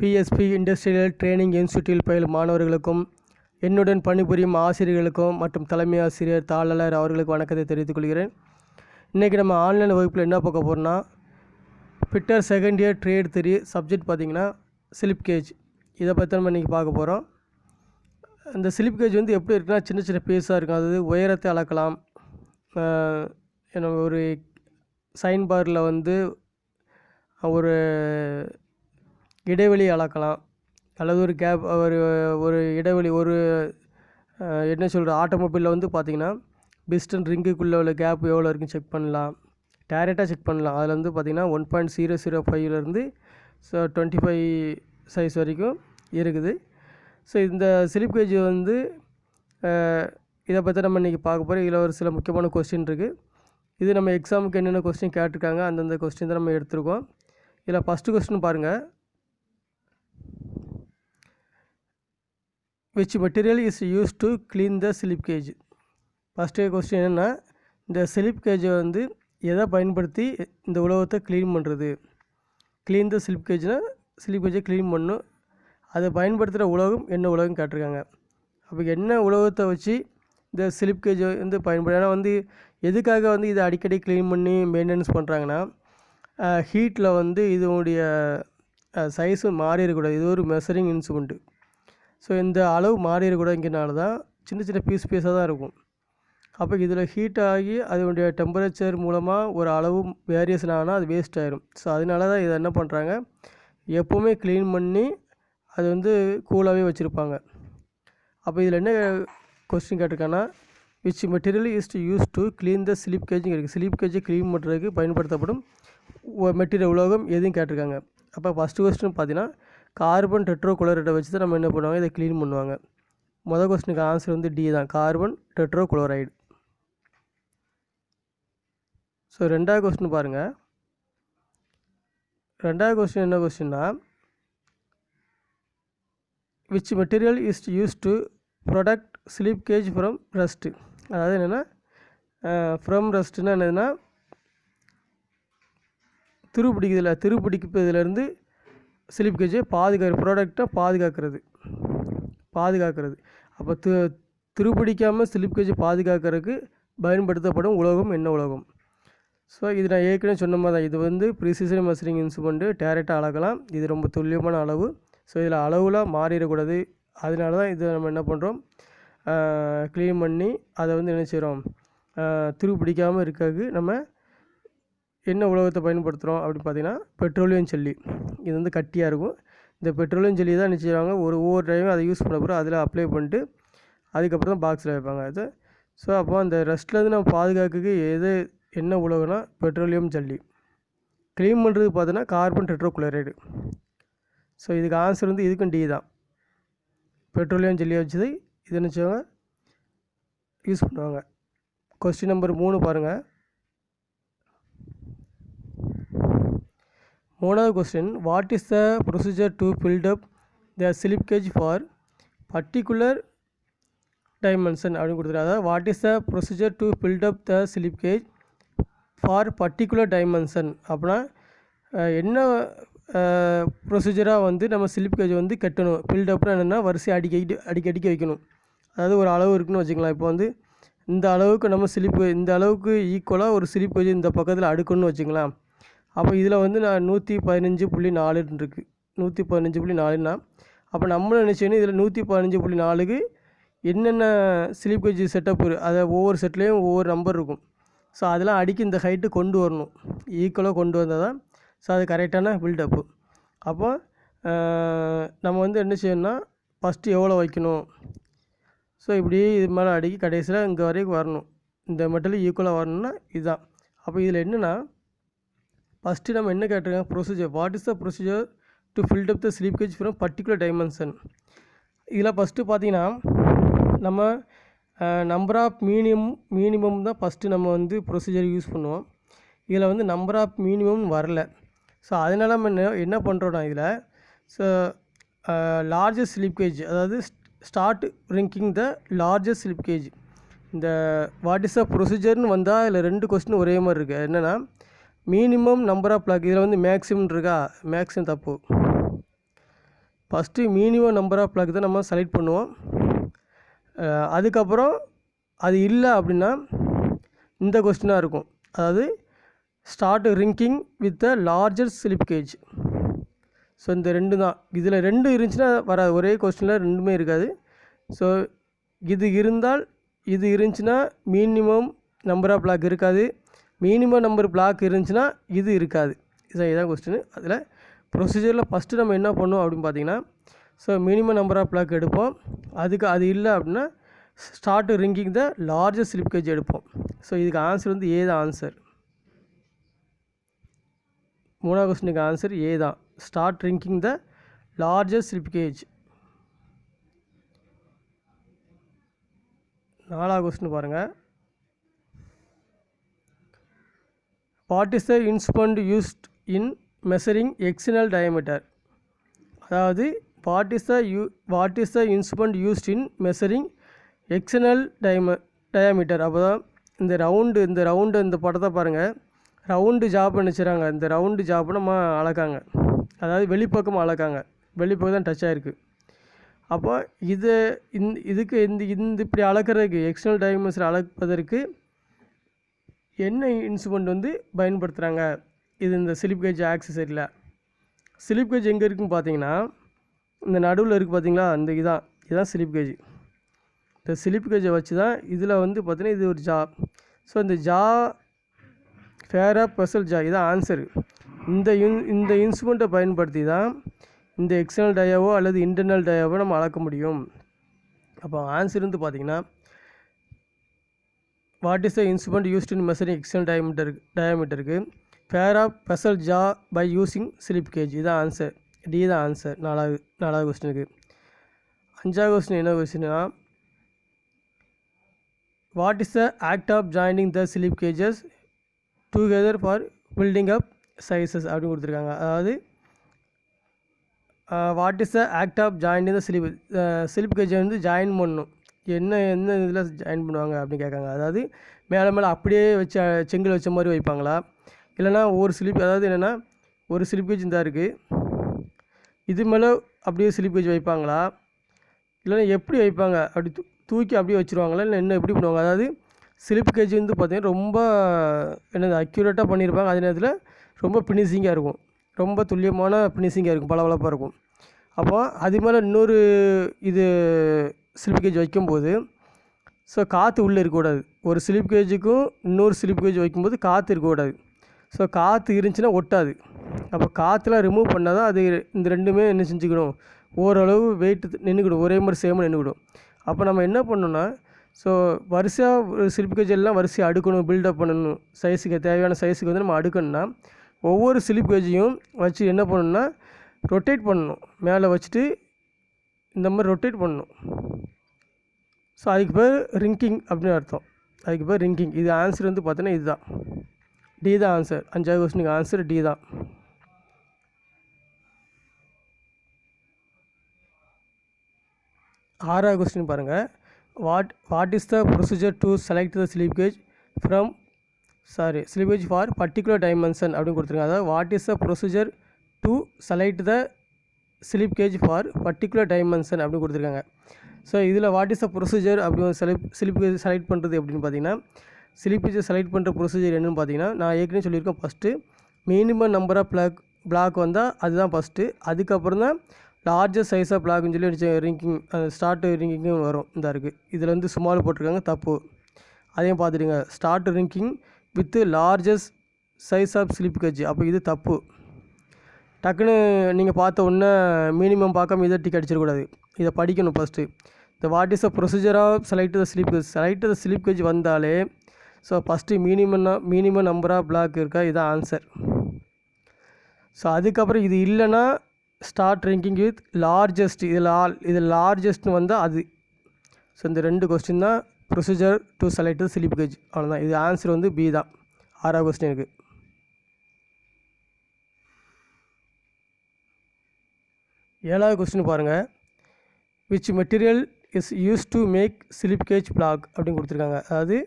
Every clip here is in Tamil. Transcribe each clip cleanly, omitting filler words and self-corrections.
பிஎஸ்பி இண்டஸ்ட்ரியல் ட்ரைனிங் இன்ஸ்டிடியூட்டில் பயிலும் மாணவர்களுக்கும் என்னுடன் பணிபுரியும் ஆசிரியர்களுக்கும் மற்றும் தலைமை ஆசிரியர் தாளர் அவர்களுக்கு வணக்கத்தை தெரிவித்துக் கொள்கிறேன். இன்றைக்கி நம்ம ஆன்லைன் வகுப்பில் என்ன பார்க்க போகிறோம்னா, fitter second year trade 3 subject பார்த்திங்கன்னா ஸ்லிப் கேஜ். இதை பற்றி நம்ம இன்றைக்கி பார்க்க போகிறோம். இந்த ஸ்லிப் கேஜ் வந்து எப்படி இருக்குன்னா, சின்ன சின்ன பீஸாக இருக்கும். அதாவது உயரத்தை அளக்கலாம். ஒரு சைன் பாரில் வந்து ஒரு இடைவெளி அளக்கலாம், அல்லது ஒரு கேப் ஒரு இடைவெளி என்ன சொல்கிற ஆட்டோமொபைலில் வந்து பார்த்திங்கன்னா பிஸ்டன் ரிங்குக்குள்ளே உள்ள கேப் எவ்வளோ இருக்குன்னு செக் பண்ணலாம், டேரெக்டாக செக் பண்ணலாம். அதில் வந்து பார்த்திங்கன்னா 1.005 25 சைஸ் வரைக்கும் இருக்குது. ஸோ இந்த ஸ்லிப் கேஜ் வந்து இதை பற்றி நம்ம இன்றைக்கி பார்க்க போகிறோம். இதில் ஒரு சில முக்கியமான கொஸ்டின் இருக்குது. இது நம்ம எக்ஸாமுக்கு என்னென்ன கொஸ்டின் கேட்டிருக்காங்க அந்தந்த கொஸ்டின் தான் நம்ம எடுத்துருக்கோம். இதில் ஃபஸ்ட்டு கொஸ்டின் பாருங்கள். which material is used to clean the slip cage? First question என்னென்னா, இந்த ஸ்லிப் கேஜை வந்து எதை பயன்படுத்தி இந்த உலோகத்தை க்ளீன் பண்ணுறது? க்ளீன் த ஸ்லிப் கேஜ்னால் ஸ்லிப் கேஜை க்ளீன் பண்ணும். அதை பயன்படுத்துகிற உலோகம் என்ன உலோகம் கேட்டிருக்காங்க. அப்போ என்ன உலோகத்தை வச்சு இந்த ஸ்லிப் கேஜை வந்து பயன்படுது? ஏன்னா வந்து எதுக்காக வந்து இதை அடிக்கடி க்ளீன் பண்ணி மெயின்டெனன்ஸ் பண்ணுறாங்கன்னா, ஹீட்டில் வந்து இதனுடைய சைஸு மாறிடக்கூடாது. இது ஒரு மெஷரிங் இன்ஸ்ட்ருமெண்ட்டு. ஸோ இந்த அளவு மாறிடக்கூடாதுங்கிறனால தான் சின்ன சின்ன பீஸாக தான் இருக்கும். அப்போ இதில் ஹீட் ஆகி அதனுடைய டெம்பரேச்சர் மூலமாக ஒரு அளவு வேரியேஷன் ஆனால் அது வேஸ்ட் ஆகிடும். ஸோ அதனால தான் இதை என்ன பண்ணுறாங்க, எப்போவுமே க்ளீன் பண்ணி அது வந்து கூலாகவே வச்சுருப்பாங்க. அப்போ இதில் என்ன கொஸ்டின் கேட்டிருக்காங்கன்னா, which material is use to clean the slip கேஜும் இருக்குது. ஸ்லிப் கேஜை க்ளீன் பண்ணுறதுக்கு பயன்படுத்தப்படும் மெட்டீரியல் உலோகம் எதுவும் கேட்டிருக்காங்க. அப்போ ஃபஸ்ட்டு கொஸ்டின் பார்த்தீங்கன்னா, கார்பன் டெட்ரோகுளோரைடை வச்சு தான் நம்ம என்ன பண்ணுவாங்க, இதை க்ளீன் பண்ணுவாங்க. மொதல் கொஸ்டினுக்கு ஆன்சர் வந்து டி தான், கார்பன் டெட்ரோகுளோரைடு. ஸோ ரெண்டாவது கொஸ்டின் பாருங்கள். ரெண்டாவது கொஸ்டின் என்ன கொஸ்டின்னா, which material is use to protect slip gauge from rust. அதாவது என்னென்னா, ஃப்ரம் ரஸ்ட்டுன்னா என்னதுன்னா, துருப்பிடிப்பதிலேருந்து ஸ்லிப் கேஜை ப்ராடக்டை பாதுகாக்கிறது. அப்போ துருப்பிடிக்காமல் ஸ்லிப் கேஜை பாதுகாக்கிறதுக்கு பயன்படுத்தப்படும் உலோகம் என்ன உலோகம்? ஸோ இது நான் ஏற்கனவே சொன்ன மாதிரி தான். இது வந்து ப்ரிசிஷன் மெஷரிங் இன்ஸ்ட்ருமெண்ட்டு, டேரெக்டாக அளக்கலாம். இது ரொம்ப துல்லியமான அளவு. ஸோ இதில் அளவில் மாறிடக்கூடாது. அதனால தான் இதை நம்ம என்ன பண்ணுறோம், க்ளீன் பண்ணி அதை வந்து என்ன செய்கிறோம், துருப்பிடிக்காமல் இருக்கிறதுக்கு நம்ம என்ன உலோகத்தை பயன்படுத்துகிறோம் அப்படின்னு பார்த்தீங்கன்னா, பெட்ரோலியம் ஜெல்லி. இது வந்து கட்டியாக இருக்கும். இந்த பெட்ரோலியம் ஜெல்லி தான் என்ன செய்வாங்க, ஒவ்வொரு டைமும் அதை யூஸ் பண்ண பிறகு அதில் அப்ளை பண்ணிட்டு அதுக்கப்புறம் தான் பாக்ஸில் வைப்பாங்க அது. ஸோ அப்போ அந்த ரெஸ்ட்லேருந்து நம்ம பாதுகாக்கிறதுக்கு என்ன உலோகம்னா பெட்ரோலியம் ஜெல்லி. க்ளீன் பண்ணுறது பார்த்தோன்னா கார்பன் டெட்ரோகுளோரைடு. ஸோ இதுக்கு ஆன்சர் வந்து இதுக்கும் டி தான். பெட்ரோலியம் ஜெல்லியை வச்சது இது என்ன செய்வாங்க, யூஸ் பண்ணுவாங்க. கொஸ்டின் நம்பர் 3 பாருங்கள். மூணாவது question, what is the procedure to build up the slip gauge for particular dimension அப்படின்னு கொடுத்துருக்காங்க. அதாவது what is the procedure to build up the slip gauge for particular dimension அப்படின்னா என்ன ப்ரொசீஜராக வந்து நம்ம ஸ்லிப் கேஜ் வந்து கட்டணும். பில்டப்னா என்னென்னா, வரிசை அடிக்கடி வைக்கணும். அதாவது ஒரு அளவு இருக்குன்னு வச்சுக்கலாம். இப்போ வந்து இந்த அளவுக்கு நம்ம இந்த அளவுக்கு ஈக்குவலாக ஒரு ஸ்லிப் கேஜ் இந்த பக்கத்தில் அடுக்கணும்னு வச்சுக்கலாம். அப்போ இதில் வந்து நான் 115.4 இருக்குது. 115.4னா அப்போ நம்மளும் என்ன செய்யணும், இதில் 115.4க்கு என்னென்ன ஸ்லிப் கேஜ் செட்டப் அதை ஒவ்வொரு செட்லேயும் ஒவ்வொரு நம்பர் இருக்கும். ஸோ அதெல்லாம் அடிக்கி இந்த ஹைட்டு கொண்டு வரணும், ஈக்குவலாக கொண்டு வந்தால் தான் ஸோ அது கரெக்டான பில்டப்பு. அப்போ நம்ம வந்து என்ன செய்யணும்னா, ஃபஸ்ட்டு எவ்வளோ வைக்கணும், ஸோ இப்படி இது மேலே அடிக்கி கடைசியில் இங்கே வரைக்கும் வரணும். இந்த மெட்டல் ஈக்குவலாக வரணும்னா இதுதான். அப்போ இதில் என்னென்னா, ஃபஸ்ட்டு நம்ம என்ன கேட்டிருக்கோம், procedure. What is the procedure to build up the slip gauge from particular dimension. இதில் ஃபஸ்ட்டு பார்த்திங்கன்னா, நம்ம நம்பர் ஆஃப் மினிமம் தான் ஃபஸ்ட்டு நம்ம வந்து ப்ரொசீஜர் யூஸ் பண்ணுவோம். இதில் வந்து நம்பர் ஆஃப் மினிமம் வரல. ஸோ அதனால் நம்ம என்ன பண்ணுறோன்னா, இதில் ஸோ லார்ஜஸ்ட் ஸ்லிப் கேஜ், அதாவது start ringing the largest slip gauge. இந்த வாட் இஸ் த ப்ரொசீஜர்னு வந்தால் இதில் 2 கொஸ்டின் ஒரே மாதிரி இருக்குது. என்னென்னா, மினிமம் நம்பர் ஆஃப் பிளாக், இதில் வந்து மேக்ஸிமம் இருக்கா, மேக்ஸிமம் தப்பு. First minimum number of block தான் நம்ம செலக்ட் பண்ணுவோம். அதுக்கப்புறம் அது இல்லை அப்படின்னா இந்த கொஸ்டினாக இருக்கும். அதாவது start ringing with the larger slip gauge. So இந்த 2 தான். இதில் 2 இருந்துச்சுன்னா வராது. ஒரே கொஸ்டினில் 2மே இருக்காது. ஸோ இது இருந்தால் இது இருந்துச்சுன்னா மினிமம் நம்பர் ஆஃப் பிளாக் இருக்காது. மினிமம் நம்பர் பிளாக் இருந்துச்சுன்னா இது இருக்காது. இதுதான் கொஸ்டின். அதில் ப்ரொசீஜரில் ஃபஸ்ட்டு நம்ம என்ன பண்ணுவோம் அப்படின்னு பார்த்தீங்கன்னா, so minimum number of block எடுப்போம். அதுக்கு அது இல்லை அப்படின்னா start ringing the larger slip gauge எடுப்போம். ஸோ இதுக்கு ஆன்சர் வந்து ஏ தான் ஆன்சர். 3வது கொஸ்டினுக்கு ஆன்சர் ஏ தான். Start ringing the larger slip gauge. 4வது கொஸ்டின் பாருங்கள். What is the instrument used in measuring external diameter? அதாவது what is the instrument used in measuring external diameter. அப்போ தான் இந்த ரவுண்டு இந்த படத்தை பாருங்கள். Round job நினச்சிடறாங்க. இந்த ரவுண்டு ஜாப்பு நம்ம அளக்காங்க. அதாவது வெளிப்பக்கம் அளக்காங்க. வெளிப்பக்கம் தான் டச் ஆகிருக்கு. அப்போ இதுக்கு இப்படி அளக்கிறதுக்கு எக்ஸ்டர்னல் டயாமீட்டர் அளப்பதற்கு என்ன இன்ஸ்ட்ருமெண்ட் வந்து பயன்படுத்துகிறாங்க? இது இந்த ஸ்லிப் கேஜ் ஆக்சஸரியில். ஸ்லிப் கேஜ் எங்கே இருக்குதுன்னு பார்த்தீங்கன்னா, இந்த நடுவில் இருக்குது பார்த்தீங்களா, இதுதான் ஸ்லிப் கேஜ். இந்த ஸ்லிப் கேஜை வச்சு தான் இதில் வந்து பார்த்தீங்கன்னா இது ஒரு ஜா. ஸோ இந்த ஜா ஃபேராக பெசல் ஜா, இதான் ஆன்சரு. இந்த இன்ஸ்ட்ருமெண்ட்டை பயன்படுத்தி தான் இந்த எக்ஸ்டர்னல் டயாவோ அல்லது இன்டர்னல் டயாவோ நம்ம அளக்க முடியும். அப்போ ஆன்சர் வந்து பார்த்திங்கன்னா, what is the instrument used in measuring external டயாமீட்டருக்கு ஃபேராக special jaw by using slip gauge. இதான் ஆன்சர். டி தான் ஆன்சர். 4வது கொஸ்டினுக்கு. 5வது கொஸ்டின் என்ன கொஸ்டின்னா, what is the act of joining the slip gauges together for building up sizes அப்படின்னு கொடுத்துருக்காங்க. அதாவது what is the act of joining the slip கேஜை வந்து ஜாயின் பண்ணணும். என்ன இதில் ஜாயின் பண்ணுவாங்க அப்படின்னு கேட்காங்க. அதாவது மேலே அப்படியே வச்சு செங்கல் வச்ச மாதிரி வைப்பாங்களா, இல்லைனா ஒரு ஸ்லிப், அதாவது என்னென்னா ஒரு ஸ்லிப் கேஜ் இந்த இருக்குது, இது மேலே அப்படியே ஸ்லிப் கேஜ் வைப்பாங்களா, இல்லைனா எப்படி வைப்பாங்க, அப்படி தூக்கி அப்படியே வச்சுருவாங்களா, இல்லை என்ன எப்படி பண்ணுவாங்க? அதாவது ஸ்லிப் கேஜ் வந்து பார்த்திங்கன்னா ரொம்ப அக்யூரேட்டாக பண்ணியிருப்பாங்க. அதே நேரத்தில் ரொம்ப ஃபினிஷிங்காக இருக்கும். ரொம்ப துல்லியமான ஃபினிஷிங்காக இருக்கும், பளபளப்பாக இருக்கும். அப்போ அது மேலே இன்னொரு ஸ்லிப் கேஜ் வைக்கும்போது ஸோ காற்று உள்ளே இருக்கக்கூடாது. ஒரு ஸ்லிப் கேஜுக்கும் இன்னொரு ஸ்லிப் கேஜ் வைக்கும்போது காற்று இருக்கக்கூடாது. ஸோ காற்று இருந்துச்சுன்னா ஒட்டாது. அப்போ காற்றுலாம் ரிமூவ் பண்ணால் தான் அது இந்த 2மே என்ன செஞ்சுக்கணும், ஓரளவு வெயிட்டு நின்றுக்கிடும், ஒரே மாதிரி சேமாக நின்றுக்கிடும். அப்போ நம்ம என்ன பண்ணணும்னா, ஸோ வரிசையாக ஸ்லிப் கேஜ் எல்லாம் வரிசையாக அடுக்கணும், பில்டப் பண்ணணும். சைஸுக்கு தேவையான சைஸுக்கு வந்து நம்ம அடுக்கணும்னா ஒவ்வொரு ஸ்லிப் கேஜையும் வச்சு என்ன பண்ணணும்னா ரொட்டேட் பண்ணணும். மேலே வச்சுட்டு இந்த மாதிரி ரொட்டேட் பண்ணணும். ஸோ அதுக்கு பேர் ரிங்கிங் அப்படின்னு அர்த்தம். அதுக்கு பேர் ரிங்கிங். இது ஆன்சர் வந்து பார்த்தீங்கன்னா இதுதான். டி தான் ஆன்சர். 5வது கொஸ்டினுக்கு ஆன்சர் டி தான். 6வது கொஸ்டின் பாருங்கள். What is the procedure to select the slip gauge for particular dimension அப்படின்னு கொடுத்துருக்காங்க. அதாவது what is the procedure to select the slip gauge for particular dimension அப்படின்னு கொடுத்துருக்காங்க. ஸோ இதில் வாட் இஸ் த ப்ரொசீஜர் அப்படின்னு ஸ்லிப் கேஜ் செலக்ட் பண்ணுறது அப்படின்னு பார்த்தீங்கன்னா, ஸ்லிப் கேஜ் செலக்ட் பண்ணுற ப்ரொசீஜர் என்னென்னு பார்த்தீங்கன்னா, நான் ஏற்கனவே சொல்லியிருக்கேன். First minimum number of block வந்தால் அதுதான் ஃபஸ்ட்டு. அதுக்கப்புறம் தான் லார்ஜஸ்ட் சைஸ் ஆஃப் பிளாக்னு சொல்லி ரிங்கிங் ஸ்டார்ட் ரிங்கிங்கும் வரும். இந்த இருக்குது. இதில் வந்து சுமார் போட்டிருக்காங்க, தப்பு. அதையும் பார்த்துடுங்க. Start ringing with largest size of slip gauge, அப்போ இது தப்பு. டக்குன்னு நீங்கள் பார்த்த உடனே மினிமம் பார்க்காம இதை டிக் அடிச்சிடக்கூடாது. இதை படிக்கணும் ஃபஸ்ட்டு. இந்த what is the procedure of select the slip gauge வந்தாலே so first minimum number of block இருக்கா, இதுதான் ஆன்சர். ஸோ அதுக்கப்புறம் இது இல்லைன்னா ஸ்டார்ட் ரிங்கிங் வித் லார்ஜஸ்ட், இது லார்ஜஸ்ட்னு வந்தால் அது. ஸோ இந்த 2 கொஸ்டின் தான் procedure to select the slip gauge. அவ்வளோதான். இது ஆன்சர் வந்து பி தான். 6வது கொஸ்டினுக்கு. 7வது கொஸ்டின் பாருங்கள். Which material is use to make slip gauge block அப்படின்னு கொடுத்துருக்காங்க. அதாவது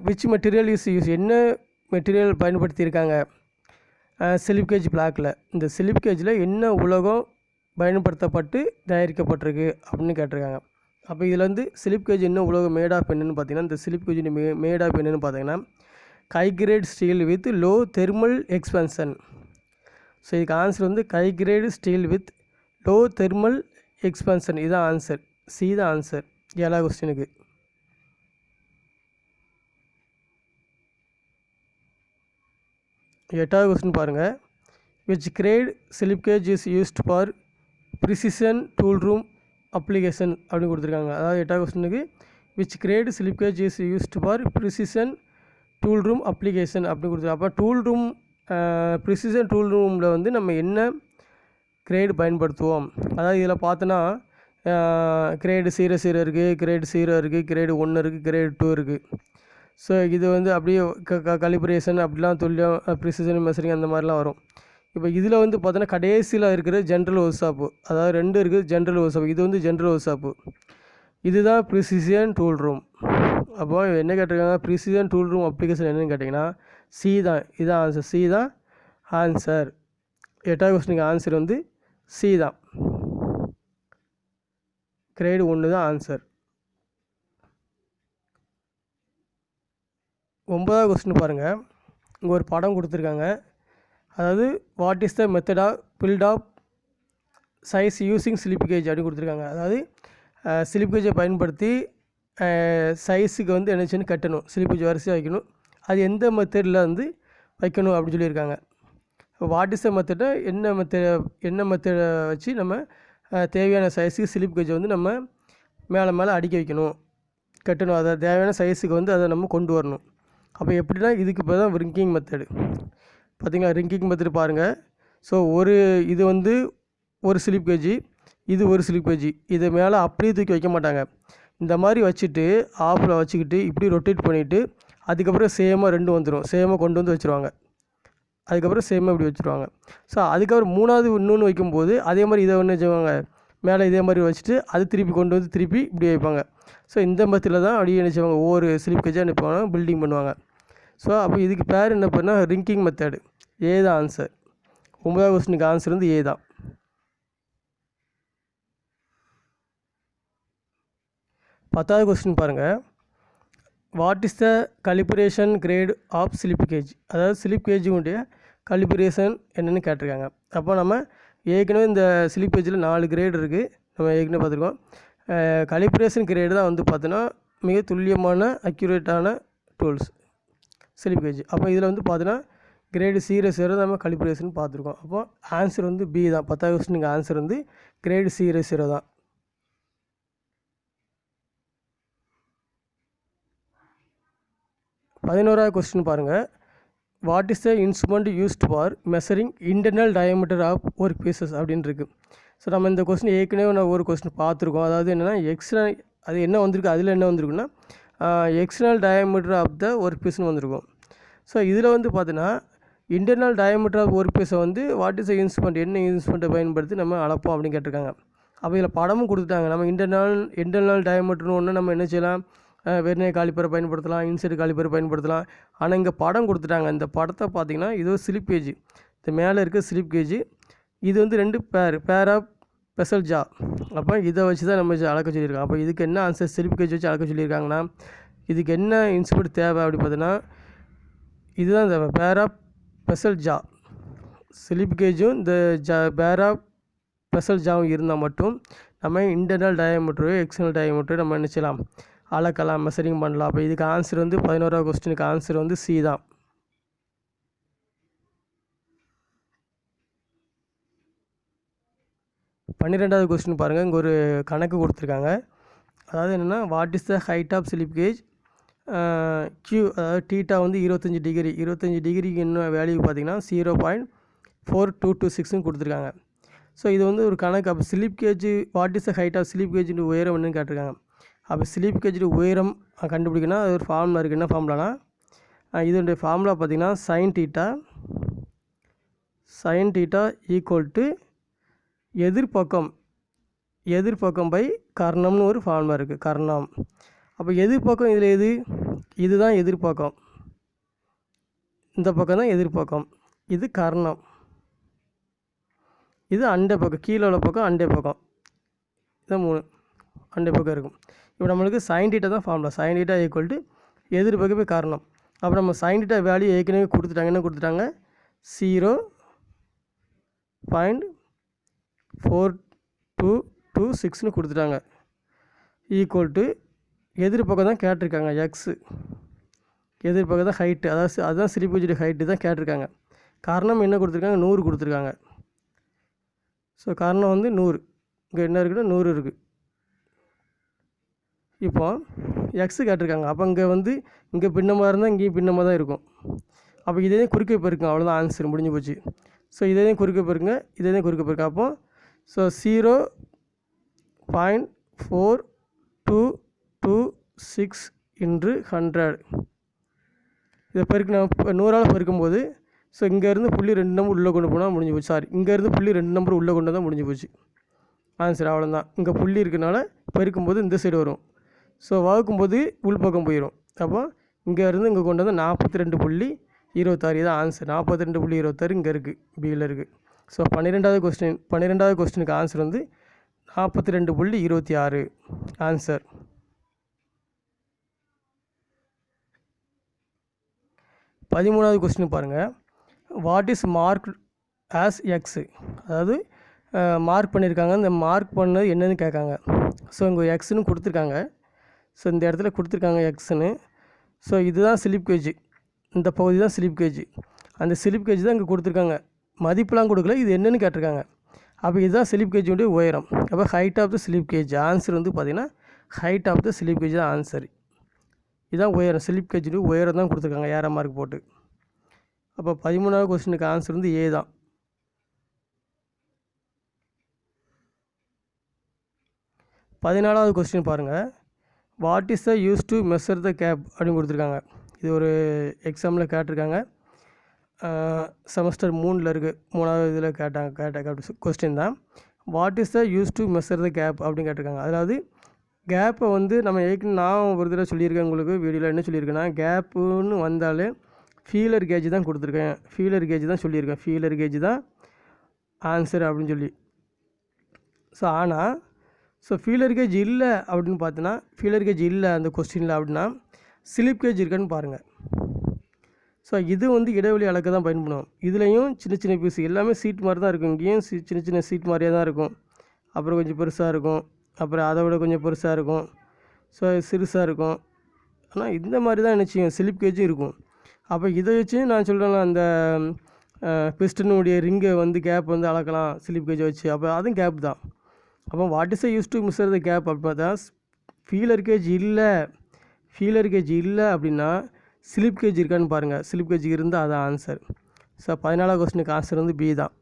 விச் மெட்டீரியல் இஸ் யூஸ், என்ன மெட்டீரியல் பயன்படுத்தியிருக்காங்க ஸ்லிப் கேஜ் பிளாக்கில். இந்த ஸ்லிப் கேஜில் என்ன உலோகம் பயன்படுத்தப்பட்டு தயாரிக்கப்பட்டிருக்கு அப்படின்னு கேட்டிருக்காங்க. அப்போ இதில் வந்து ஸ்லிப் கேஜ் என்ன உலோக மேட் ஆஃப் என்னன்னு பார்த்தீங்கன்னா, இந்த ஸ்லிப் கேஜ் மேட் ஆஃப் என்னன்னு பார்த்தீங்கன்னா high grade steel with low thermal எக்ஸ்பென்ஷன். So இதுக்கு ஆன்சர் வந்து high grade steel with low thermal எக்ஸ்பென்ஷன். இதுதான் ஆன்சர். சி தான் ஆன்சர் 7வது கொஸ்டினுக்கு. 8வது கொஸ்டின் பாருங்கள். Which grade slip gauge is used for precision tool room application அப்படின்னு கொடுத்துருக்காங்க. அதாவது 8வது கொஸ்டினுக்கு which grade slip gauge is used for precision tool room application அப்படின்னு கொடுத்துருக்காங்க. அப்போ டூல் ரூம் ப்ரிசிஷன் டூல் ரூமில் வந்து நம்ம என்ன கிரேடு பயன்படுத்துவோம். அதாவது இதில் பார்த்தோன்னா கிரேடு 00 இருக்குது, கிரேடு 0 இருக்குது, கிரேடு 1 இருக்குது, கிரேடு 2 இருக்குது. ஸோ இது வந்து அப்படியே கலிப்ரேஷன் அப்படிலாம் துல்லியம் ப்ரிசிஷன் மெஷரிங் அந்த மாதிரிலாம் வரும். இப்போ இதில் வந்து பார்த்தோன்னா கடைசியில் இருக்கிற ஜென்ரல் ஒர்க்ஷாப்பு, அதாவது 2 இருக்குது ஜென்ரல் ஒர்க்ஷாப். இது வந்து ஜென்ரல் ஒர்க்ஷாப்பு, இதுதான் ப்ரிசிஷன் டூல் ரூம். அப்போ என்ன கேட்டிருக்காங்க, ப்ரிசிஷன் டூல் ரூம் அப்ளிகேஷன் என்னென்னு கேட்டிங்கன்னா சி தான். இதான் ஆன்சர். சி தான் ஆன்சர். 8வது கொஸ்டினுக்கு ஆன்சர் வந்து சி தான். கிரேடு 1 தான் ஆன்சர். 9வது கொஸ்டின் பாருங்கள். இங்கே ஒரு படம் கொடுத்துருக்காங்க. அதாவது what is the method of build of size using slip gauge அப்படின்னு கொடுத்துருக்காங்க. அதாவது ஸ்லிப் கேஜை பயன்படுத்தி சைஸுக்கு வந்து என்னச்சுன்னு கட்டணும், ஸ்லிப் கேஜ் வரிசையாக வைக்கணும். அது எந்த மெத்தடில் வந்து வைக்கணும் அப்படின்னு சொல்லியிருக்காங்க. வாட் இஸ் த மெத்தடை என்ன மெத்தடை வச்சு நம்ம தேவையான சைஸுக்கு ஸ்லிப் கேஜை வந்து நம்ம மேலே அடுக்கி வைக்கணும், கட்டணும். அதை தேவையான சைஸுக்கு வந்து அதை நம்ம கொண்டு வரணும். அப்போ எப்படின்னா இதுக்கு இப்போ தான் ரிங்கிங் மெத்தடு. பார்த்திங்களா, ரிங்கிங் மெத்தடு பாருங்கள். ஸோ இது வந்து ஒரு ஸ்லிப் கேஜி, இது ஒரு ஸ்லிப் கேஜி. இதை மேலே அப்படியே தூக்கி வைக்க மாட்டாங்க. இந்த மாதிரி வச்சுட்டு ஆஃபில் வச்சுக்கிட்டு இப்படி ரொட்டேட் பண்ணிவிட்டு அதுக்கப்புறம் சேமாக 2 வந்துடும், சேமாக கொண்டு வந்து வச்சுருவாங்க. அதுக்கப்புறம் சேமாக இப்படி வச்சுருவாங்க. ஸோ அதுக்கப்புறம் 3வது இன்னொன்று வைக்கும்போது அதே மாதிரி இதை ஒன்று வச்சுருவாங்க, மேலே இதே மாதிரி வச்சுட்டு அது திருப்பி கொண்டு வந்து திருப்பி இப்படி வைப்பாங்க. ஸோ இந்த மெத்தடில் தான் அப்படியே நினச்சவங்க ஒவ்வொரு ஸ்லிப் கேஜாக நினைப்பாங்க, பில்டிங் பண்ணுவாங்க. ஸோ அப்போ இதுக்கு பேர் என்ன பண்ணால் ரிங்கிங் மெத்தடு. ஏ தான் ஆன்சர். 9வது கொஸ்டினுக்கு ஆன்சர் வந்து ஏ தான். 10வது கொஸ்டின் பாருங்கள். What is the calibration grade of slip gauge. அதாவது ஸ்லிப் கேஜுடைய கலிபரேஷன் என்னென்னு கேட்டிருக்காங்க. அப்போ நம்ம ஏற்கனவே இந்த ஸ்லிப் கேஜில் 4 கிரேடு இருக்குது, நம்ம ஏற்கனவே பார்த்துருக்கோம். கலிபரேஷன் கிரேடு தான் வந்து பார்த்தோன்னா மிக துல்லியமான அக்யூரேட்டான டூல்ஸ் ஸ்லிப் கேஜ். அப்போ இதில் வந்து பார்த்தோன்னா கிரேடு 00 நம்ம கலிபரேஷன் பார்த்துருக்கோம். அப்போ ஆன்சர் வந்து பி தான். 10வது கொஸ்டினுக்கு ஆன்சர் வந்து கிரேடு 00 தான். 11வது கொஸ்டின் பாருங்கள். What is the instrument used for measuring internal diameter of work pieces அப்படின்னு இருக்குது. ஸோ நம்ம இந்த கொஸ்டின் ஏற்கனவே நான் ஒரு கொஸ்டின் பார்த்துருக்கோம். அதாவது என்னென்னா எக்ஸ்டர்னல், அது என்ன வந்திருக்கு, அதில் என்ன வந்திருக்குன்னா external diameter of the work பீஸ்னு வந்திருக்கும். ஸோ இதில் வந்து பார்த்தீங்கன்னா இன்டர்னல் டயமீட்டர் ஆஃப் ஒர்க் பீஸை வந்து வாட் இஸ் த இன்ஸ்ட்ருமெண்ட், என்ன இன்ஸ்ட்ருமெண்ட்டை பயன்படுத்தி நம்ம அளப்போம் அப்படின்னு கேட்டிருக்காங்க. அப்போ இதில் படமும் கொடுத்துட்டாங்க. நம்ம இன்டர்னல் டயமீட்டர்னு ஒன்று நம்ம என்ன செய்யலாம், வெர்னியர் காலிப்பரை பயன்படுத்தலாம், இன்சைட் காலிப்பரை பயன்படுத்தலாம். ஆனால் இங்கே படம் கொடுத்துட்டாங்க. இந்த படத்தை பார்த்திங்கன்னா இது ஒரு ஸ்லிப் கேஜ், இந்த மேலே இருக்க ஸ்லிப் கேஜ், இது வந்து 2 பேர் ஆஃப் ஸ்பெஷல் ஜா. அப்போ இதை வச்சு தான் நம்ம அளக்க சொல்லியிருக்காங்க. அப்போ இதுக்கு என்ன ஆன்சர், ஸ்லிப் கேஜ் வச்சு அளக்க சொல்லியிருக்காங்கன்னா இதுக்கு என்ன இன்ஸ்ட்ருமெண்ட் தேவை அப்படி பார்த்தீங்கன்னா இதுதான் தேவை, pair of special jaw. Slip கேஜும் இந்த பேர் ஆஃப் ஸ்பெஷல் ஜாவும் இருந்தால் மட்டும் நம்ம இன்டர்னல் டயமீட்டரோ எக்ஸ்டர்னல் டயமீட்டரோ நம்ம நினச்சலாம், அளக்கலாம், மெஷரிங் பண்ணலாம். அப்போ இதுக்கு ஆன்சர் வந்து 11வது கொஸ்டினுக்கு ஆன்சர் வந்து சி தான். 12வது கொஸ்டின் பாருங்கள். இங்கே ஒரு கணக்கு கொடுத்துருக்காங்க. அதாவது என்னென்னா what is the height of slip gauge Q, அதாவது டீட்டா வந்து 25 டிகிரி. 25 டிகிரிக்கு என்ன வேல்யூ பார்த்திங்கன்னா 0.4226 கொடுத்துருக்காங்க. ஸோ இது வந்து ஒரு கணக்கு. அப்போ slip gauge what is the height of slip gauge உயரம் என்னன்னு கேட்டிருக்காங்க. அப்போ ஸ்லிப் கேஜ் உயரம் கண்டுபிடிக்கணும். அது ஒரு ஃபார்முலா இருக்குது. என்ன ஃபார்முலானா இதனுடைய ஃபார்முலா பார்த்திங்கன்னா சைன் டீட்டா ஈக்குவல் டு எதிர்பக்கம் பை கர்ணம்னு ஒரு ஃபார்முலா இருக்குது, கர்ணம். அப்போ எதிர்பக்கம் இதில் இதுதான் எதிர்பக்கம், இந்த பக்கம் தான் எதிர்பக்கம், இது கர்ணம். இது அண்டை பக்கம், கீழே உள்ள பக்கம் அண்டை பக்கம். இதான் 3 அண்டை பக்கம் இருக்கும். இப்போ நம்மளுக்கு sin θ தான் ஃபார்முலா. sin θ ஈக்குவல் டு எதிர் பக்கமே காரணம். அப்போ நம்ம sin θ வேல்யூ ஏற்கனவே கொடுத்துட்டாங்க. என்ன கொடுத்துட்டாங்க? 0.4226ன்னு கொடுத்துட்டாங்க. ஈக்குவல் டு எதிர் பக்கம் தான் கேட்டிருக்காங்க, எக்ஸு. எதிர் பக்கம் தான் ஹைட்டு, அதாவது அதுதான் ஸ்லிப் கேஜுடைய ஹைட்டு தான் கேட்டிருக்காங்க. காரணம் என்ன கொடுத்துருக்காங்க? 100 கொடுத்துருக்காங்க. ஸோ காரணம் வந்து 100. இங்கே என்ன இருக்குன்னா 100 இருக்குது. இப்போ எக்ஸு கேட்டிருக்காங்க. அப்போ இங்கே வந்து இங்கே பின்னமாக இருந்தால் இங்கேயும் பின்னமாக தான் இருக்கும். அப்போ இதே குறுக்க போயிருக்குங்க, அவ்வளோதான் ஆன்சர், முடிஞ்சு போச்சு. ஸோ இதே குறுக்க போயிருங்க, இதே குறுக்க போயிருக்கு. அப்போ ஸோ 0.4226 × 100 இதை பெருக்கு நம்ம 100ஆல் பெருக்கும்போது ஸோ இங்கேருந்து புள்ளி 2 நம்பர் உள்ளே கொண்டு போனால் முடிஞ்சு போச்சு. சாரி, இங்கேருந்து புள்ளி 2 நம்பர் உள்ளே கொண்டு தான் முடிஞ்சு போச்சு ஆன்சர், அவ்வளோதான். இங்கே புள்ளி இருக்கனால பெருக்கும்போது இந்த சைடு வரும். ஸோ வகுக்கும்போது உள்பக்கம் போயிடும். அப்போ இங்கேருந்து இங்கே கொண்டு வந்து 42.26 தான் ஆன்சர். 42.26 இங்கே இருக்குது, பியில் இருக்குது. ஸோ 12வது கொஸ்டினுக்கு ஆன்சர் வந்து 42.26 ஆன்சர். 13வது கொஸ்டின் பாருங்கள். What is mark as x, அதாவது மார்க் பண்ணியிருக்காங்க. இந்த மார்க் பண்ணது என்னன்னு கேட்காங்க. ஸோ இங்கே எக்ஸுன்னு கொடுத்துருக்காங்க. ஸோ இந்த இடத்துல கொடுத்துருக்காங்க எக்ஸுன்னு. ஸோ இதுதான் ஸ்லிப் கேஜ், இந்த பகுதி தான் ஸ்லிப் கேஜ். அந்த ஸ்லிப் கேஜ் தான் இங்கே கொடுத்துருக்காங்க. மதிப்பெலாம் கொடுக்கல, இது என்னென்னு கேட்டிருக்காங்க. அப்போ இதுதான் ஸ்லிப் கேஜுடைய உயரம். அப்போ height of the slip gauge answer வந்து பார்த்திங்கன்னா height of the slip gauge தான் ஆன்சர். இதுதான் உயரம், ஸ்லிப் கேஜுடைய உயரம் தான் கொடுத்துருக்காங்க ஏரோ மார்க் போட்டு. அப்போ 13வது கொஸ்டினுக்கு ஆன்சர் வந்து ஏ தான். 14வது கொஸ்டின் பாருங்கள். What is the use to measure the gap அப்படின்னு கொடுத்துருக்காங்க. இது ஒரு எக்ஸாமில் கேட்டிருக்காங்க. செமஸ்டர் 3ல் இருக்குது, 3வது இதில் கேட்ட கொஸ்டின் தான். What is the use to measure the gap அப்படின்னு கேட்டிருக்காங்க. அதாவது கேப்பை வந்து நம்ம நான் ஒரு தடவை சொல்லியிருக்கேன் உங்களுக்கு வீடியோவில். என்ன சொல்லியிருக்கேன்னா, கேப்புன்னு வந்தாலே ஃபீலர் கேஜ் தான் கொடுத்துருக்கேன், ஃபீலர் கேஜ் தான் சொல்லியிருக்கேன், ஃபீலர் கேஜ் தான் ஆன்சர் அப்படின்னு சொல்லி. ஸோ ஆனால் ஃபீலர் கேஜ் இல்லை அப்படின்னு பார்த்தோன்னா, ஃபீலர் கேஜ் இல்லை அந்த கொஸ்டினில் அப்படின்னா ஸ்லிப் கேஜ் இருக்கான்னு பாருங்கள். ஸோ இது வந்து இடைவெளி அளக்க தான் பயன்படும். இதுலேயும் சின்ன சின்ன பீஸ் எல்லாமே சீட் மாதிரி தான் இருக்கும். இங்கேயும் சின்ன சின்ன சீட் மாதிரியே தான் இருக்கும். அப்புறம் கொஞ்சம் பெருசாக இருக்கும், அப்புறம் அதை விட கொஞ்சம் பெருசாக இருக்கும், ஸோ சிறுசாக இருக்கும். ஆனால் இந்த மாதிரி தான் நினச்சிங்க ஸ்லிப் கேஜும் இருக்கும். அப்போ இதை வச்சு நான் சொல்கிறேன், அந்த பிஸ்டனுடைய ரிங்கை வந்து கேப் வந்து அளக்கலாம் ஸ்லிப் கேஜை வச்சு. அப்போ அதுவும் கேப் தான். அப்போ what is use to measure the gap அப்படின்னு பார்த்தா ஃபீலர் கேஜ் இல்லை அப்படின்னா ஸ்லிப் கேஜ் இருக்கான்னு பாருங்கள். ஸ்லிப் கேஜ் இருந்தால் அதான் ஆன்சர். ஸோ 14வது கொஸ்டினுக்கு ஆன்சர் வந்து பி தான்.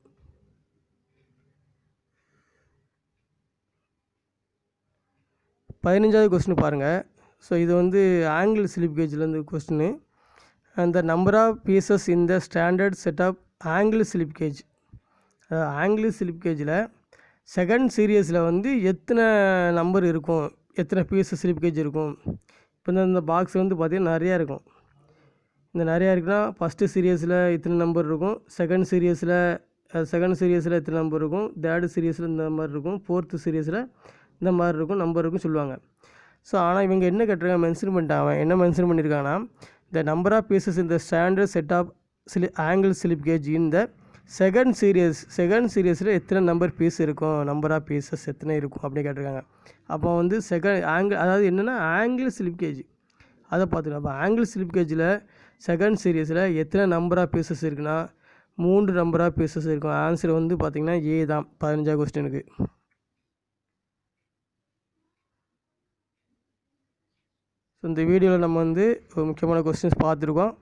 15வது கொஸ்டின் பாருங்கள். ஸோ இது வந்து ஆங்கிள் ஸ்லிப் கேஜ்லேருந்து கொஸ்டின். அந்த number of pieces in the standard set of angle slip gauge. Angle slip கேஜில் செகண்ட் சீரியஸில் வந்து எத்தனை நம்பர் இருக்கும், எத்தனை பீஸஸ் ஸ்லிப் கேஜ் இருக்கும். இப்போ இந்த பாக்ஸ் வந்து பார்த்திங்கன்னா நிறையா இருக்கும். இந்த நிறையா இருக்குன்னா ஃபஸ்ட்டு சீரியஸில் இத்தனை நம்பர் இருக்கும், செகண்ட் சீரியஸில் எத்தனை நம்பர் இருக்கும், தேர்டு சீரியஸில் இந்த மாதிரி இருக்கும், ஃபோர்த்து சீரியஸில் இந்த மாதிரி இருக்கும், நம்பர் இருக்கும் சொல்லுவாங்க. ஸோ ஆனால் இவங்க என்ன கேட்டிருக்காங்க, மென்ஷன் பண்ணிட்டாங்க. என்ன மென்ஷன் பண்ணியிருக்காங்கன்னா, த நம்பர் ஆஃப் பீசஸ் இந்த standard set of angle slip gauge இந்த செகண்ட் சீரியஸில் எத்தனை நம்பர் பீஸ் இருக்கும், நம்பர் ஆஃப் பீசஸ் எத்தனை இருக்கும் அப்படின்னு கேட்டிருக்காங்க. அப்போ வந்து செகண்ட் ஆங்கிள், அதாவது என்னென்னா ஆங்கிள் ஸ்லிப் கேஜ் அதை பார்த்துக்கலாம். அப்போ ஆங்கிள் ஸ்லிப் கேஜில் செகண்ட் சீரியஸில் எத்தனை நம்பர் ஆஃப் பீசஸ் இருக்குன்னா 3 நம்பர் ஆஃப் பீசஸ் இருக்கும். ஆன்சர் வந்து பார்த்திங்கன்னா ஏ தான் 15வது கொஸ்டினுக்கு. ஸோ இந்த வீடியோவில் நம்ம வந்து ஒரு முக்கியமான கொஸ்டின்ஸ் பார்த்துருக்கோம்.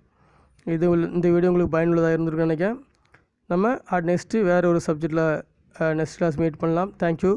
இந்த வீடியோ உங்களுக்கு பயனுள்ளதாக இருந்திருக்குன்னு நினைக்கிறேன். நம்ம நெக்ஸ்ட்டு வேறு ஒரு சப்ஜெக்டில் நெக்ஸ்ட் கிளாஸ் மீட் பண்ணலாம். தேங்க்யூ.